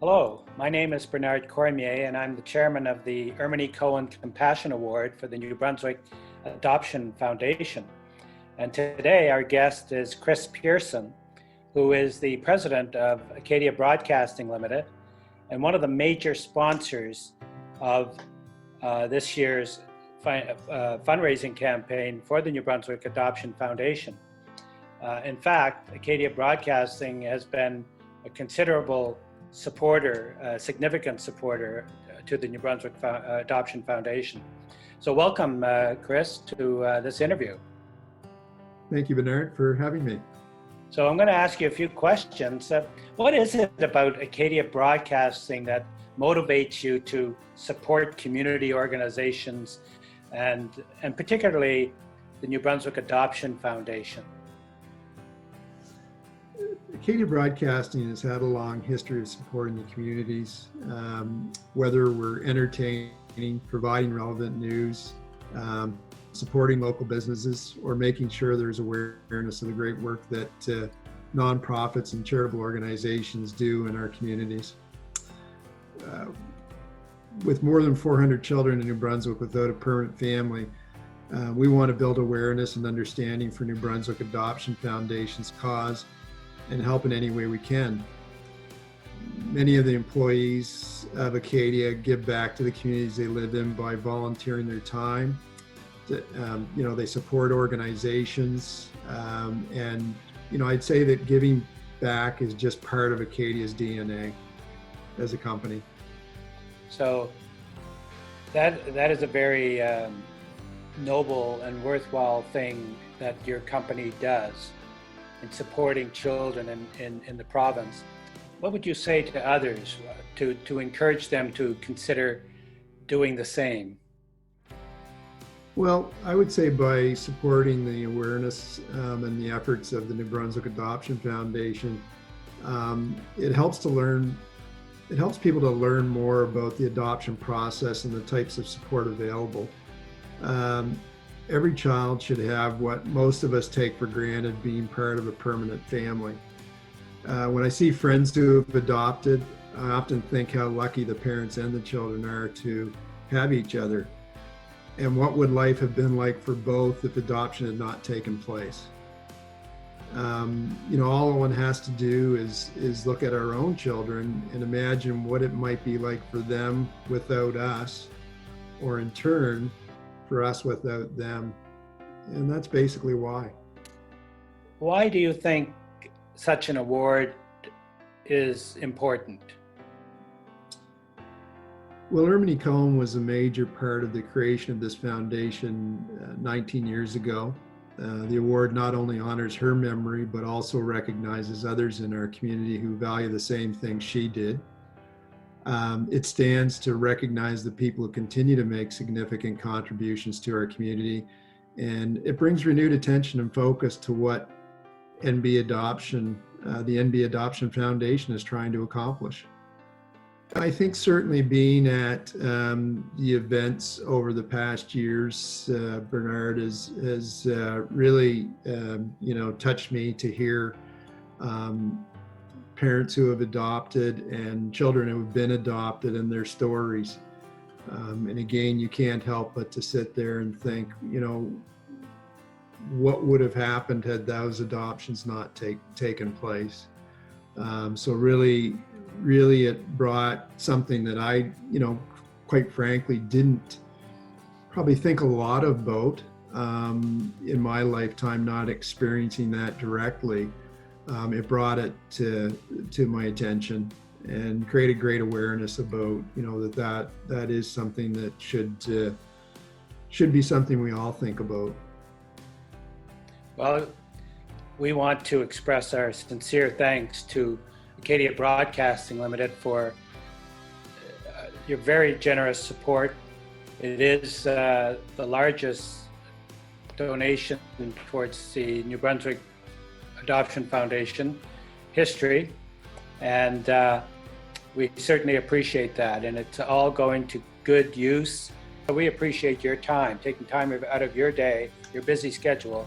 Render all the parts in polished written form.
Hello, my name is Bernard Cormier and I'm the chairman of the Erminie Cohen Compassion Award for the New Brunswick Adoption Foundation. And today our guest is Chris Pearson, who is the president of Acadia Broadcasting Ltd. And one of the major sponsors of this year's fundraising campaign for the New Brunswick Adoption Foundation. In fact, Acadia Broadcasting has been a considerable supporter, significant supporter to the New Brunswick Adoption Foundation. So welcome, Chris, to this interview. Thank you, Bernard, for having me. So I'm going to ask you a few questions. What is it about Acadia Broadcasting that motivates you to support community organizations and particularly the New Brunswick Adoption Foundation? Acadia Broadcasting has had a long history of supporting the communities, whether we're entertaining, providing relevant news, supporting local businesses, or making sure there's awareness of the great work that nonprofits and charitable organizations do in our communities. With more than 400 children in New Brunswick without a permanent family, we want to build awareness and understanding for New Brunswick Adoption Foundation's cause and help in any way we can. Many of the employees of Acadia give back to the communities they live in by volunteering their time. They support organizations, and I'd say that giving back is just part of Acadia's DNA as a company. So that is a very noble and worthwhile thing that your company does in supporting children in the province. What would you say to others to encourage them to consider doing the same? Well, I would say by supporting the awareness and the efforts of the New Brunswick Adoption Foundation, it helps people to learn more about the adoption process and the types of support available. Every child should have what most of us take for granted, being part of a permanent family. When I see friends who have adopted, I often think how lucky the parents and the children are to have each other. And what would life have been like for both if adoption had not taken place? All one has to do is look at our own children and imagine what it might be like for them without us, or in turn, for us without them. And that's basically why. Why do you think such an award is important? Well, Erminie Cohen was a major part of the creation of this foundation 19 years ago. The award not only honors her memory, but also recognizes others in our community who value the same thing she did. It stands to recognize the people who continue to make significant contributions to our community, and it brings renewed attention and focus to what NB Adoption, the NB Adoption Foundation is trying to accomplish. I think certainly being at the events over the past years, Bernard, has really touched me to hear parents who have adopted and children who have been adopted and their stories. And again, you can't help but to sit there and think, what would have happened had those adoptions not taken place? So really it brought something that I, quite frankly, didn't probably think a lot about in my lifetime, not experiencing that directly. It brought it to my attention and created great awareness about, that is something that should be something we all think about. Well, we want to express our sincere thanks to Acadia Broadcasting Ltd. For your very generous support. It is the largest donation towards the New Brunswick Adoption Foundation history, and we certainly appreciate that, and it's all going to good use. We appreciate your time, taking time out of your day, your busy schedule,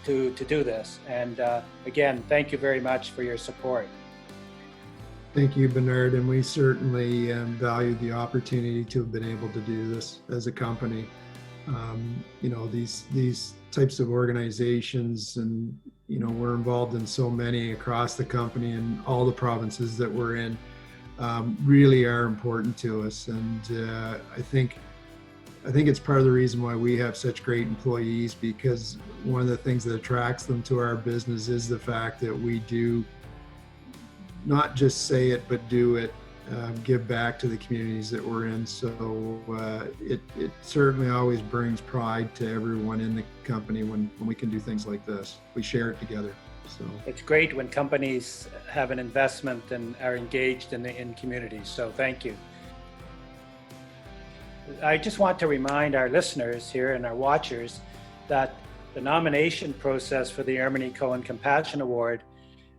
to do this. And again, thank you very much for your support. Thank you, Bernard, and we certainly value the opportunity to have been able to do this as a company. These types of organizations, and we're involved in so many across the company and all the provinces that we're in, really are important to us. And I think it's part of the reason why we have such great employees, because one of the things that attracts them to our business is the fact that we do not just say it, but do it, give back to the communities that we're in. So it certainly always brings pride to everyone in the company when we can do things like this. We share it together. So it's great when companies have an investment and are engaged in communities. So thank you. I just want to remind our listeners here and our watchers that the nomination process for the Erminie Cohen Compassion Award,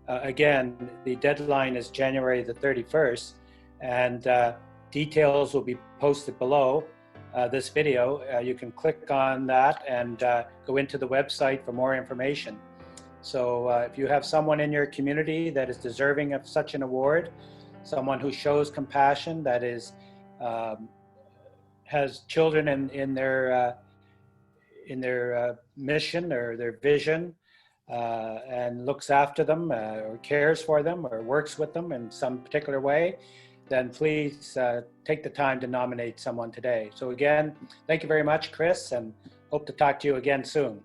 again, the deadline is January the 31st, and details will be posted below this video. You can click on that and go into the website for more information. So if you have someone in your community that is deserving of such an award, someone who shows compassion, that is has children in their mission or their vision, and looks after them or cares for them or works with them in some particular way, then please take the time to nominate someone today. So again, thank you very much, Chris, and hope to talk to you again soon.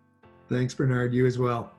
Thanks, Bernard. You as well.